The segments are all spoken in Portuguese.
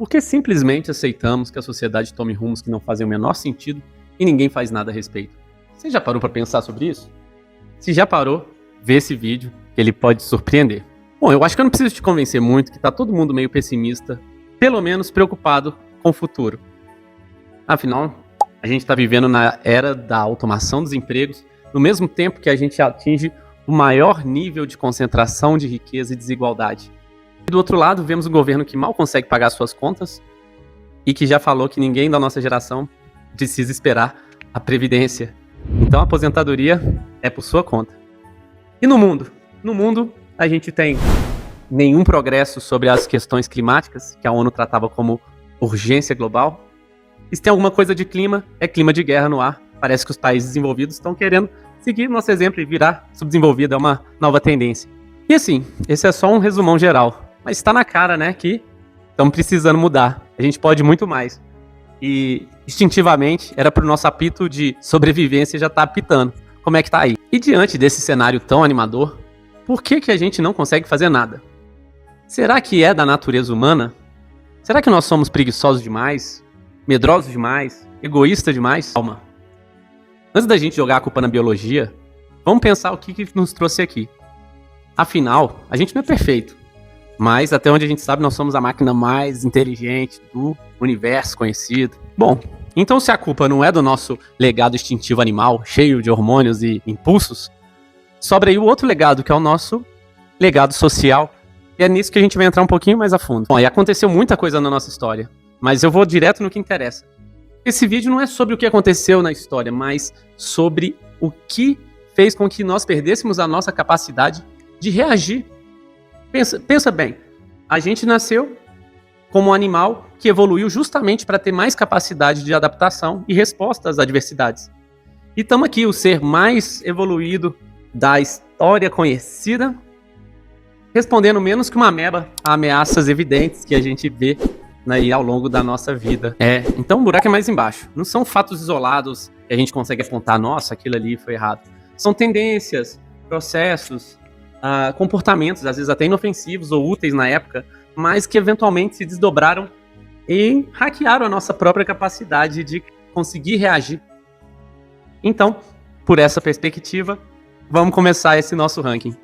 Porque simplesmente aceitamos que a sociedade tome rumos que não fazem o menor sentido e ninguém faz nada a respeito. Você já parou para pensar sobre isso? Se já parou, vê esse vídeo, que ele pode te surpreender. Bom, eu acho que eu não preciso te convencer muito que tá todo mundo meio pessimista, pelo menos preocupado com o futuro. Afinal, a gente está vivendo na era da automação dos empregos, no mesmo tempo que a gente atinge o maior nível de concentração de riqueza e desigualdade. E do outro lado, vemos um governo que mal consegue pagar suas contas e que já falou que ninguém da nossa geração precisa esperar a previdência. Então a aposentadoria é por sua conta. E no mundo? No mundo, a gente tem nenhum progresso sobre as questões climáticas, que a ONU tratava como urgência global. E se tem alguma coisa de clima, é clima de guerra no ar. Parece que os países desenvolvidos estão querendo seguir nosso exemplo e virar subdesenvolvido, é uma nova tendência. E assim, esse é só um resumão geral. Mas está na cara, né, que estamos precisando mudar. A gente pode muito mais. E, instintivamente, era para o nosso apito de sobrevivência já estar apitando. Como é que tá aí? E diante desse cenário tão animador, por que a gente não consegue fazer nada? Será que é da natureza humana? Será que nós somos preguiçosos demais? Medrosos demais? Egoístas demais? Calma. Antes da gente jogar a culpa na biologia, vamos pensar o que nos trouxe aqui. Afinal, a gente não é perfeito. Mas, até onde a gente sabe, nós somos a máquina mais inteligente do universo conhecido. Bom, então se a culpa não é do nosso legado instintivo animal, cheio de hormônios e impulsos, sobra aí o outro legado, que é o nosso legado social. E é nisso que a gente vai entrar um pouquinho mais a fundo. Bom, e aconteceu muita coisa na nossa história, mas eu vou direto no que interessa. Esse vídeo não é sobre o que aconteceu na história, mas sobre o que fez com que nós perdêssemos a nossa capacidade de reagir. Pensa bem, a gente nasceu como um animal que evoluiu justamente para ter mais capacidade de adaptação e resposta às adversidades. E estamos aqui, o ser mais evoluído da história conhecida, respondendo menos que uma ameba a ameaças evidentes que a gente vê aí ao longo da nossa vida. Então o buraco é mais embaixo. Não são fatos isolados que a gente consegue apontar, nossa, aquilo ali foi errado. São tendências, processos, comportamentos, às vezes até inofensivos ou úteis na época, mas que eventualmente se desdobraram e hackearam a nossa própria capacidade de conseguir reagir. Então, por essa perspectiva, vamos começar esse nosso ranking.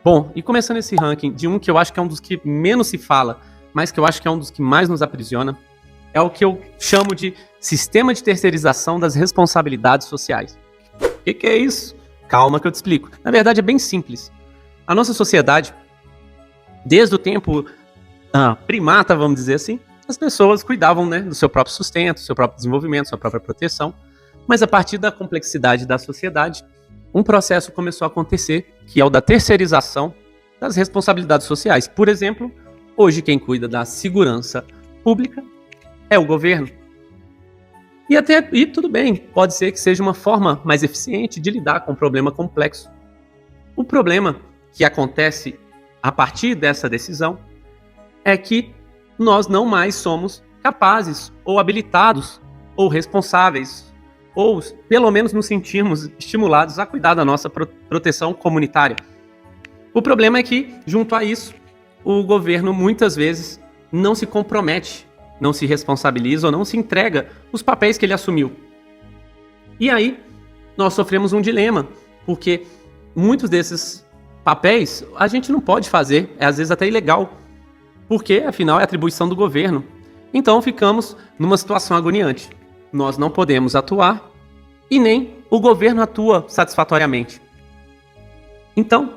Bom, e começando esse ranking de um que eu acho que é um dos que menos se fala, mas que eu acho que é um dos que mais nos aprisiona, é o que eu chamo de sistema de terceirização das responsabilidades sociais. O que é isso? Calma que eu te explico. Na verdade é bem simples. A nossa sociedade, desde o tempo primata, vamos dizer assim, as pessoas cuidavam, né, do seu próprio sustento, do seu próprio desenvolvimento, sua própria proteção. Mas a partir da complexidade da sociedade, um processo começou a acontecer, que é o da terceirização das responsabilidades sociais. Por exemplo, hoje quem cuida da segurança pública é o governo. E tudo bem, pode ser que seja uma forma mais eficiente de lidar com um problema complexo. O problema que acontece a partir dessa decisão é que nós não mais somos capazes, ou habilitados, ou responsáveis, ou pelo menos nos sentirmos estimulados a cuidar da nossa proteção comunitária. O problema é que, junto a isso, o governo muitas vezes não se compromete, não se responsabiliza ou não se entrega os papéis que ele assumiu. E aí, nós sofremos um dilema, porque muitos desses papéis a gente não pode fazer, é às vezes até ilegal, porque afinal é atribuição do governo. Então ficamos numa situação agoniante. Nós não podemos atuar e nem o governo atua satisfatoriamente. Então,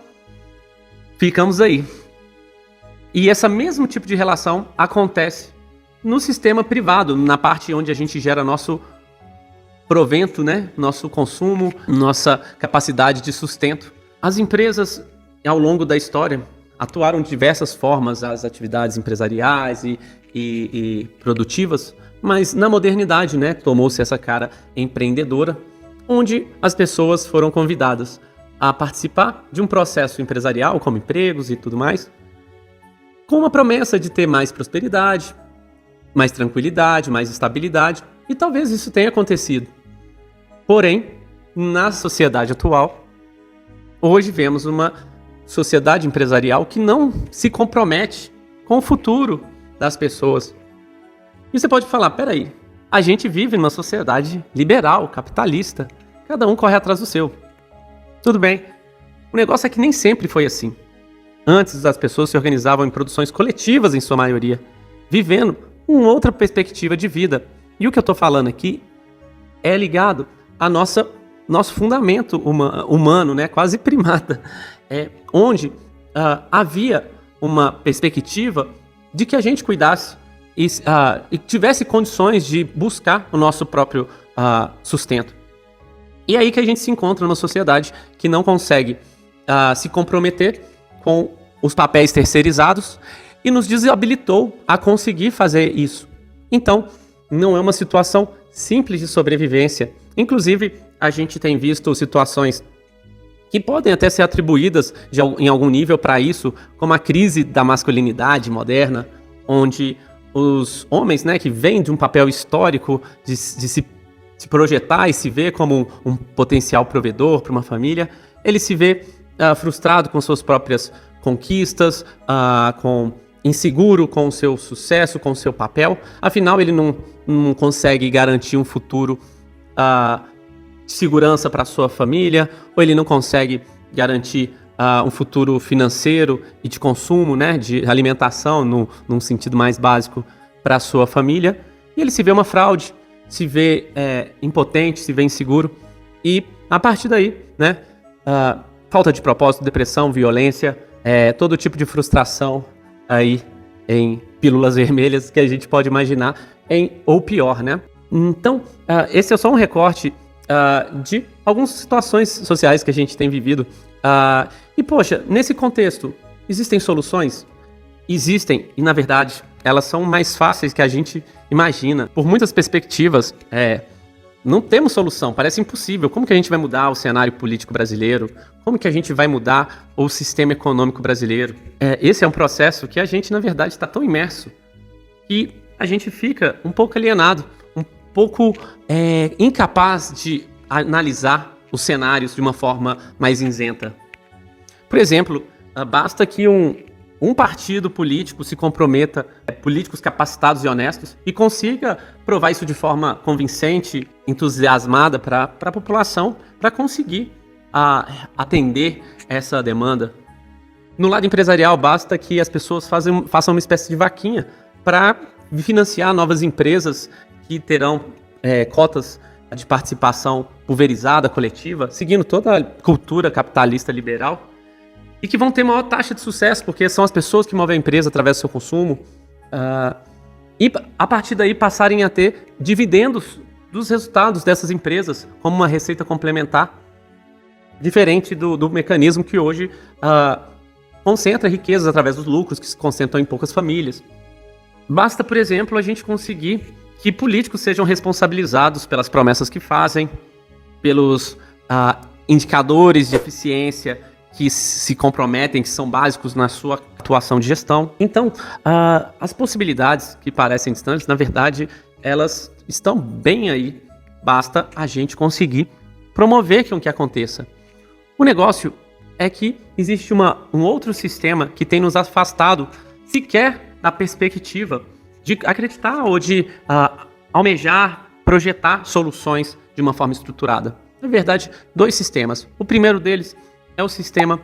ficamos aí. E esse mesmo tipo de relação acontece no sistema privado, na parte onde a gente gera nosso provento, né? Nosso consumo, nossa capacidade de sustento. As empresas, ao longo da história, atuaram de diversas formas, as atividades empresariais e produtivas, mas na modernidade, né, tomou-se essa cara empreendedora, onde as pessoas foram convidadas a participar de um processo empresarial, como empregos e tudo mais, com uma promessa de ter mais prosperidade, mais tranquilidade, mais estabilidade, e talvez isso tenha acontecido. Porém, na sociedade atual, hoje vemos uma sociedade empresarial que não se compromete com o futuro das pessoas. E você pode falar, peraí, a gente vive numa sociedade liberal, capitalista, cada um corre atrás do seu. Tudo bem, o negócio é que nem sempre foi assim. Antes as pessoas se organizavam em produções coletivas em sua maioria, vivendo uma outra perspectiva de vida. E o que eu estou falando aqui é ligado a nosso fundamento humano, né, quase primata, onde havia uma perspectiva de que a gente cuidasse e tivesse condições de buscar o nosso próprio sustento. E é aí que a gente se encontra numa sociedade que não consegue se comprometer com os papéis terceirizados e nos desabilitou a conseguir fazer isso. Então, não é uma situação simples de sobrevivência. Inclusive, a gente tem visto situações que podem até ser atribuídas em algum nível para isso, como a crise da masculinidade moderna, onde os homens, né, que vêm de um papel histórico de se projetar e se ver como um potencial provedor para uma família, ele se vê frustrado com suas próprias conquistas, inseguro com o seu sucesso, com o seu papel. Afinal, ele não consegue garantir um futuro de segurança para sua família, ou ele não consegue garantir um futuro financeiro e de consumo, né, de alimentação, num sentido mais básico, para a sua família. E ele se vê uma fraude, se vê impotente, se vê inseguro. E, a partir daí, né, falta de propósito, depressão, violência, todo tipo de frustração aí em pílulas vermelhas que a gente pode imaginar, ou pior, né? Então, esse é só um recorte de algumas situações sociais que a gente tem vivido. E, poxa, nesse contexto, existem soluções? Existem, e na verdade, elas são mais fáceis que a gente imagina. Por muitas perspectivas, não temos solução, parece impossível. Como que a gente vai mudar o cenário político brasileiro? Como que a gente vai mudar o sistema econômico brasileiro? Esse é um processo que a gente, na verdade, está tão imerso que a gente fica um pouco alienado, um pouco incapaz de analisar os cenários de uma forma mais isenta. Por exemplo, basta que um partido político se comprometa, políticos capacitados e honestos, e consiga provar isso de forma convincente, entusiasmada para a população, para conseguir atender essa demanda. No lado empresarial, basta que as pessoas façam uma espécie de vaquinha para financiar novas empresas que terão cotas de participação pulverizada, coletiva, seguindo toda a cultura capitalista liberal, e que vão ter maior taxa de sucesso, porque são as pessoas que movem a empresa através do seu consumo, e a partir daí passarem a ter dividendos dos resultados dessas empresas, como uma receita complementar, diferente do mecanismo que hoje concentra riquezas através dos lucros, que se concentram em poucas famílias. Basta, por exemplo, a gente conseguir que políticos sejam responsabilizados pelas promessas que fazem, pelos indicadores de eficiência que se comprometem, que são básicos na sua atuação de gestão. Então, as possibilidades que parecem distantes, na verdade, elas estão bem aí. Basta a gente conseguir promover com que aconteça. O negócio é que existe um outro sistema que tem nos afastado sequer da perspectiva de acreditar ou de almejar, projetar soluções de uma forma estruturada. Na verdade, 2 sistemas. O primeiro deles é o sistema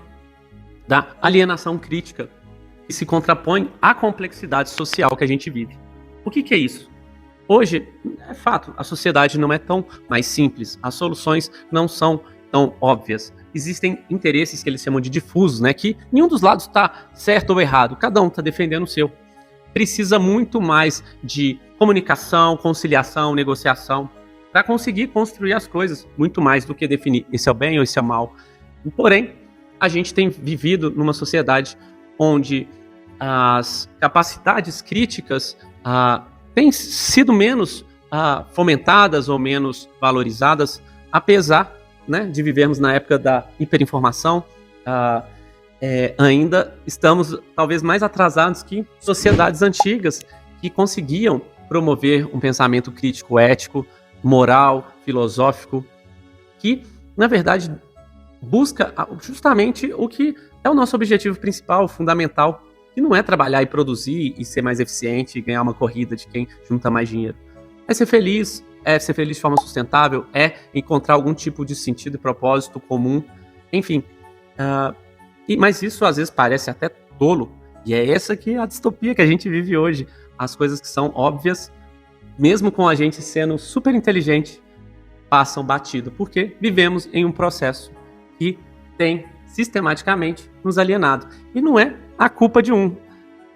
da alienação crítica, que se contrapõe à complexidade social que a gente vive. O que é isso? Hoje, é fato, a sociedade não é tão mais simples, as soluções não são tão óbvias. Existem interesses que eles chamam de difusos, né? Que nenhum dos lados está certo ou errado, cada um está defendendo o seu. Precisa muito mais de comunicação, conciliação, negociação, para conseguir construir as coisas, muito mais do que definir esse é o bem ou esse é o mal. Porém, a gente tem vivido numa sociedade onde as capacidades críticas têm sido menos fomentadas ou menos valorizadas, apesar, né, de vivermos na época da hiperinformação. Ainda estamos talvez mais atrasados que sociedades antigas que conseguiam promover um pensamento crítico, ético, moral, filosófico, que, na verdade, busca justamente o que é o nosso objetivo principal, fundamental, que não é trabalhar e produzir e ser mais eficiente e ganhar uma corrida de quem junta mais dinheiro. É ser feliz de forma sustentável, é encontrar algum tipo de sentido e propósito comum, enfim. Mas isso às vezes parece até tolo, e é essa que é a distopia que a gente vive hoje. As coisas que são óbvias, mesmo com a gente sendo super inteligente, passam batido, porque vivemos em um processo que tem sistematicamente nos alienado. E não é a culpa de um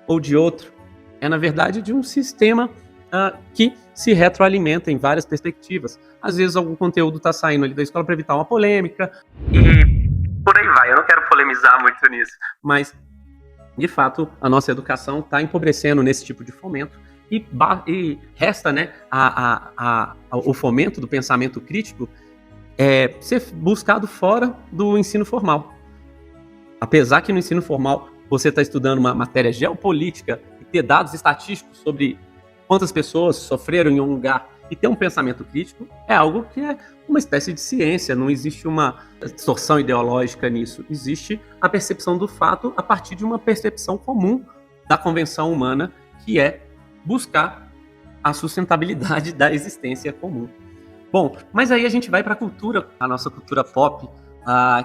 ou de outro, é na verdade de um sistema que se retroalimenta em várias perspectivas. Às vezes algum conteúdo está saindo ali da escola para evitar uma polêmica, e por aí vai. Eu não quero polemizar muito nisso, mas de fato a nossa educação está empobrecendo nesse tipo de fomento, e resta, né, o fomento do pensamento crítico ser buscado fora do ensino formal. Apesar que no ensino formal você está estudando uma matéria geopolítica e ter dados estatísticos sobre quantas pessoas sofreram em um lugar e ter um pensamento crítico é algo que é uma espécie de ciência. Não existe uma distorção ideológica nisso. Existe a percepção do fato a partir de uma percepção comum da convenção humana, que é buscar a sustentabilidade da existência comum. Bom, mas aí a gente vai para a cultura, a nossa cultura pop,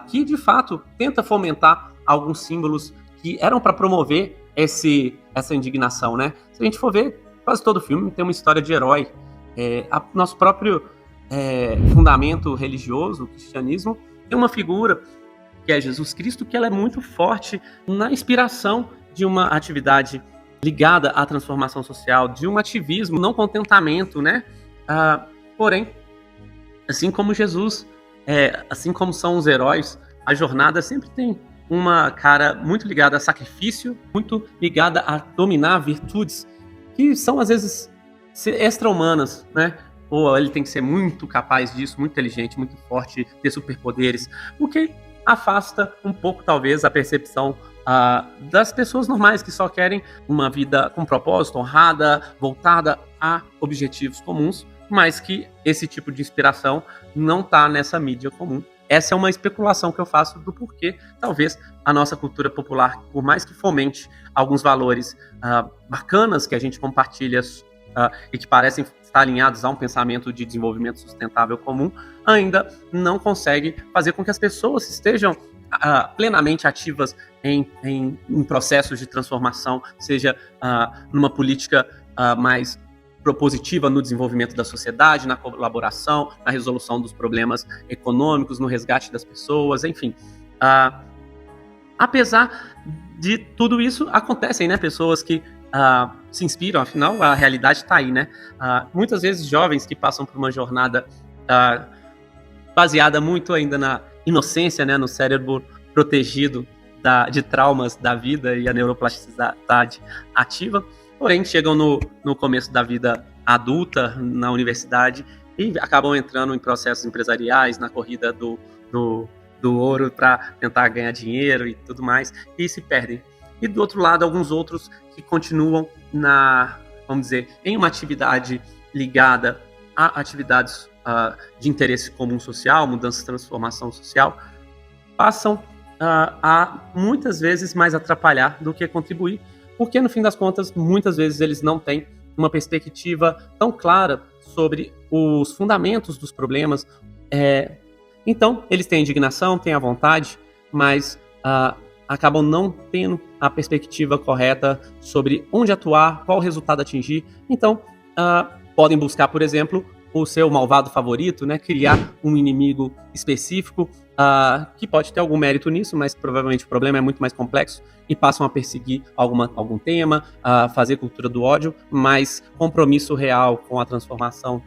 que de fato tenta fomentar alguns símbolos que eram para promover essa indignação, né? Se a gente for ver, quase todo filme tem uma história de herói. Nosso próprio fundamento religioso, o cristianismo, tem uma figura que é Jesus Cristo, que ela é muito forte na inspiração de uma atividade ligada à transformação social, de um ativismo, não contentamento, né? Porém, assim como Jesus, assim como são os heróis, a jornada sempre tem uma cara muito ligada a sacrifício, muito ligada a dominar virtudes que são, às vezes, extra-humanas, né? Ou ele tem que ser muito capaz disso, muito inteligente, muito forte, ter superpoderes, o que afasta um pouco, talvez, a percepção das pessoas normais que só querem uma vida com propósito, honrada, voltada a objetivos comuns, mas que esse tipo de inspiração não está nessa mídia comum. Essa é uma especulação que eu faço do porquê, talvez, a nossa cultura popular, por mais que fomente alguns valores bacanas que a gente compartilha e que parecem estar alinhados a um pensamento de desenvolvimento sustentável comum, ainda não consegue fazer com que as pessoas estejam plenamente ativas em processos de transformação, seja numa política mais propositiva no desenvolvimento da sociedade, na colaboração, na resolução dos problemas econômicos, no resgate das pessoas, enfim. Apesar de tudo isso, acontecem, né, pessoas que se inspiram, afinal a realidade está aí, né? Muitas vezes jovens que passam por uma jornada baseada muito ainda na inocência, né, no cérebro protegido de traumas da vida e a neuroplasticidade ativa, porém chegam no começo da vida adulta, na universidade, e acabam entrando em processos empresariais, na corrida do ouro para tentar ganhar dinheiro e tudo mais, e se perdem. E do outro lado, alguns outros que continuam vamos dizer, em uma atividade ligada a atividades de interesse comum social, mudança e transformação social, passam a muitas vezes mais atrapalhar do que contribuir, porque no fim das contas, muitas vezes eles não têm uma perspectiva tão clara sobre os fundamentos dos problemas. Então, eles têm a indignação, têm a vontade, mas acabam não tendo a perspectiva correta sobre onde atuar, qual resultado atingir. Então, podem buscar, por exemplo, o seu malvado favorito, né? Criar um inimigo específico, que pode ter algum mérito nisso, mas provavelmente o problema é muito mais complexo, e passam a perseguir algum tema, fazer cultura do ódio, mas compromisso real com a transformação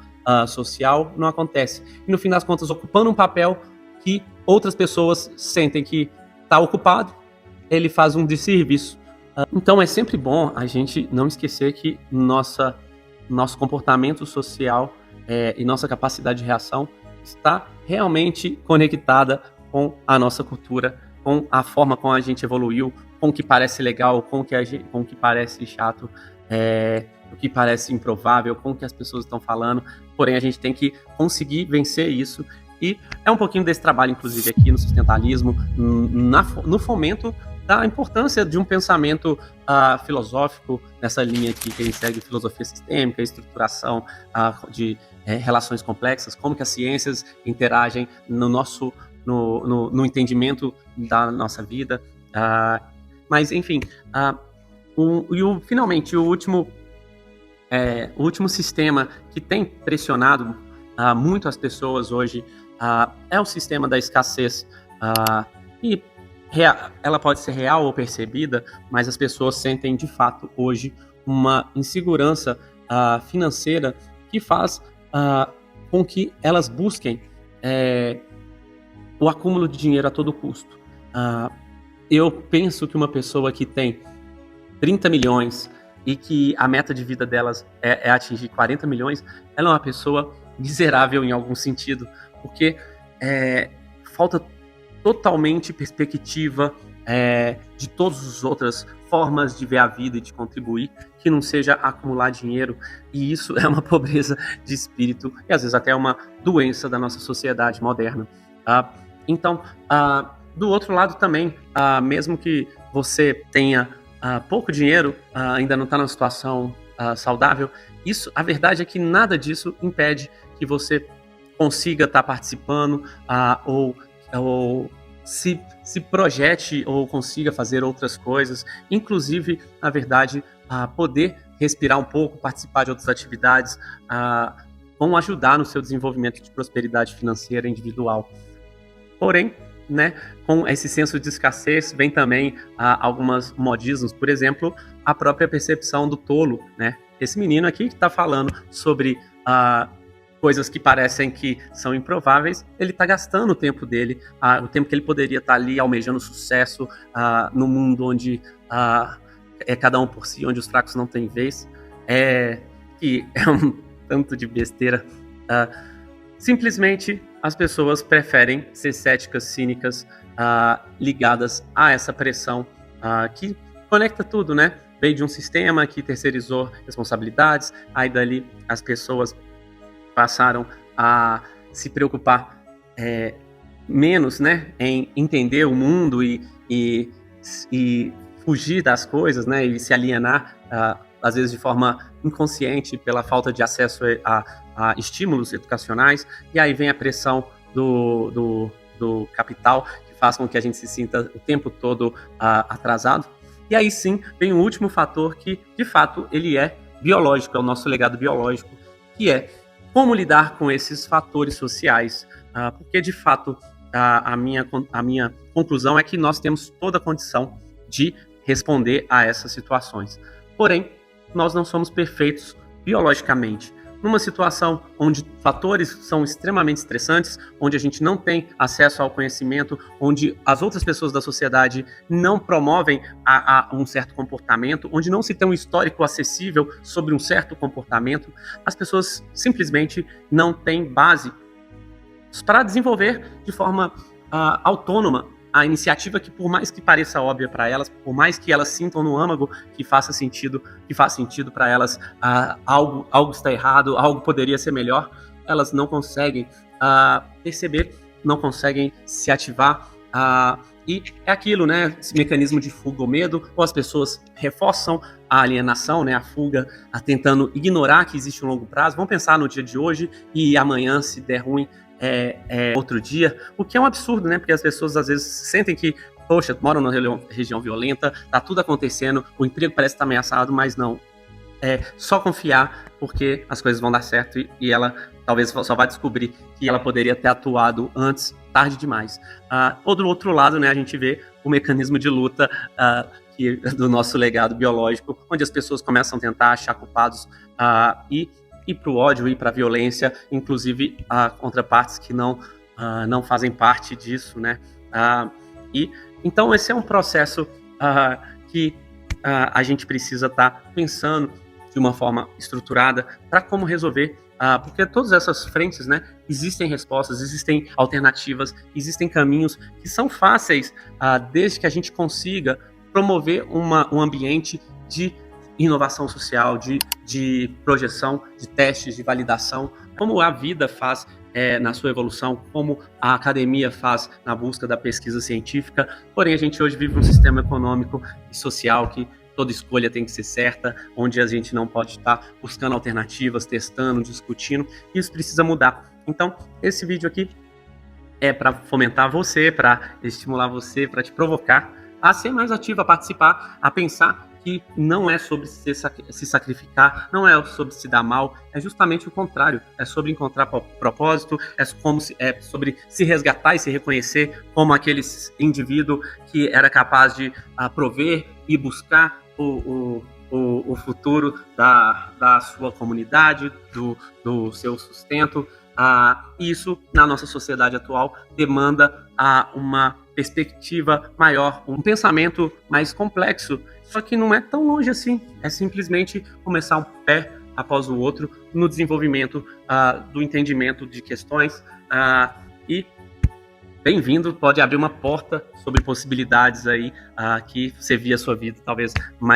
social não acontece. E no fim das contas, ocupando um papel que outras pessoas sentem que está ocupado, ele faz um desserviço. Então é sempre bom a gente não esquecer que nosso comportamento social e nossa capacidade de reação está realmente conectada com a nossa cultura, com a forma como a gente evoluiu, com o que parece legal, com o que parece chato, o que parece improvável, com o que as pessoas estão falando. Porém, a gente tem que conseguir vencer isso. E é um pouquinho desse trabalho, inclusive, aqui no sustentalismo, no fomento da importância de um pensamento filosófico nessa linha aqui que a gente segue, filosofia sistêmica, estruturação de relações complexas, como que as ciências interagem no entendimento da nossa vida. Mas, enfim, finalmente, o último sistema que tem pressionado muito as pessoas hoje é o sistema da escassez. E ela pode ser real ou percebida, mas as pessoas sentem, de fato, hoje, uma insegurança financeira que faz com que elas busquem o acúmulo de dinheiro a todo custo. Eu penso que uma pessoa que tem 30 milhões e que a meta de vida delas é atingir 40 milhões, ela é uma pessoa miserável em algum sentido, porque falta totalmente perspectiva de todas as outras formas de ver a vida e de contribuir, que não seja acumular dinheiro, e isso é uma pobreza de espírito e às vezes até uma doença da nossa sociedade moderna. Então, do outro lado também, mesmo que você tenha pouco dinheiro, ainda não está numa situação saudável, a verdade é que nada disso impede que você consiga estar participando ou se projete ou consiga fazer outras coisas, inclusive, na verdade, poder respirar um pouco, participar de outras atividades, vão ajudar no seu desenvolvimento de prosperidade financeira individual. Porém, né, com esse senso de escassez vem também alguns modismos, por exemplo, a própria percepção do tolo, né? Esse menino aqui que está falando sobre coisas que parecem que são improváveis, ele está gastando o tempo dele, o tempo que ele poderia estar ali almejando sucesso no mundo onde é cada um por si, onde os fracos não têm vez, que é um tanto de besteira. Simplesmente as pessoas preferem ser céticas, cínicas, ligadas a essa pressão que conecta tudo, né? Veio de um sistema que terceirizou responsabilidades, aí dali as pessoas passaram a se preocupar menos, né, em entender o mundo e fugir das coisas, né, e se alienar, às vezes de forma inconsciente pela falta de acesso a estímulos educacionais, e aí vem a pressão do capital, que faz com que a gente se sinta o tempo todo atrasado. E aí sim vem o último fator que, de fato, ele é biológico, é o nosso legado biológico, que é como lidar com esses fatores sociais, porque, de fato, a minha conclusão é que nós temos toda a condição de responder a essas situações. Porém, nós não somos perfeitos biologicamente. Numa situação onde fatores são extremamente estressantes, onde a gente não tem acesso ao conhecimento, onde as outras pessoas da sociedade não promovem um certo comportamento, onde não se tem um histórico acessível sobre um certo comportamento, as pessoas simplesmente não têm base para desenvolver de forma autônoma a iniciativa que, por mais que pareça óbvia para elas, por mais que elas sintam no âmago que faz sentido para elas, algo está errado, algo poderia ser melhor, elas não conseguem perceber, não conseguem se ativar, e é aquilo, né, esse mecanismo de fuga ou medo, ou as pessoas reforçam a alienação, né, a fuga, tentando ignorar que existe um longo prazo, vão pensar no dia de hoje e amanhã, se der ruim, outro dia, o que é um absurdo, né? Porque as pessoas às vezes sentem que, poxa, moram numa região violenta, tá tudo acontecendo, o emprego parece estar ameaçado, mas não. É só confiar, porque as coisas vão dar certo e ela talvez só vai descobrir que ela poderia ter atuado antes, tarde demais. Ou do outro lado, né, a gente vê o mecanismo de luta do nosso legado biológico, onde as pessoas começam a tentar achar culpados e para o ódio e para a violência, inclusive contrapartes que não fazem parte disso, né? Então esse é um processo que a gente precisa estar pensando de uma forma estruturada para como resolver, porque todas essas frentes, né, existem respostas, existem alternativas, existem caminhos que são fáceis, desde que a gente consiga promover um ambiente de inovação social, de projeção, de testes, de validação, como a vida faz na sua evolução, como a academia faz na busca da pesquisa científica. Porém, a gente hoje vive um sistema econômico e social que toda escolha tem que ser certa, onde a gente não pode estar buscando alternativas, testando, discutindo. Isso precisa mudar. Então, esse vídeo aqui é para fomentar você, para estimular você, para te provocar a ser mais ativo, a participar, a pensar que não é sobre se sacrificar, não é sobre se dar mal, é justamente o contrário. É sobre encontrar propósito, é sobre se resgatar e se reconhecer como aquele indivíduo que era capaz de prover e buscar o futuro da sua comunidade, do seu sustento. Isso, na nossa sociedade atual, demanda uma perspectiva maior, um pensamento mais complexo, só que não é tão longe assim, é simplesmente começar um pé após o outro no desenvolvimento do entendimento de questões e bem-vindo, pode abrir uma porta sobre possibilidades aí que você via a sua vida talvez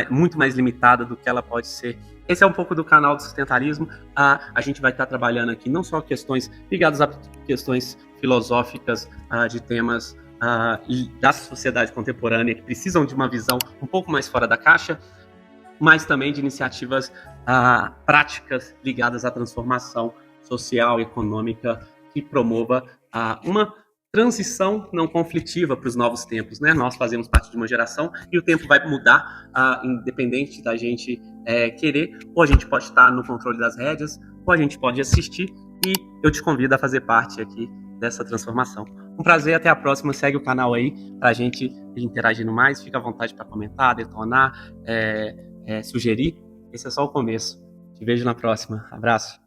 muito mais limitada do que ela pode ser. Esse é um pouco do canal do Sustentarismo. A gente vai estar trabalhando aqui não só questões ligadas a questões filosóficas de temas da sociedade contemporânea que precisam de uma visão um pouco mais fora da caixa, mas também de iniciativas práticas ligadas à transformação social e econômica que promova uma transição não conflitiva para os novos tempos, né? Nós fazemos parte de uma geração e o tempo vai mudar, independente da gente querer, ou a gente pode estar no controle das rédeas, ou a gente pode assistir, e eu te convido a fazer parte aqui dessa transformação. Um prazer, até a próxima, segue o canal aí para a gente ir interagindo mais, fica à vontade para comentar, detonar, sugerir, esse é só o começo. Te vejo na próxima, abraço.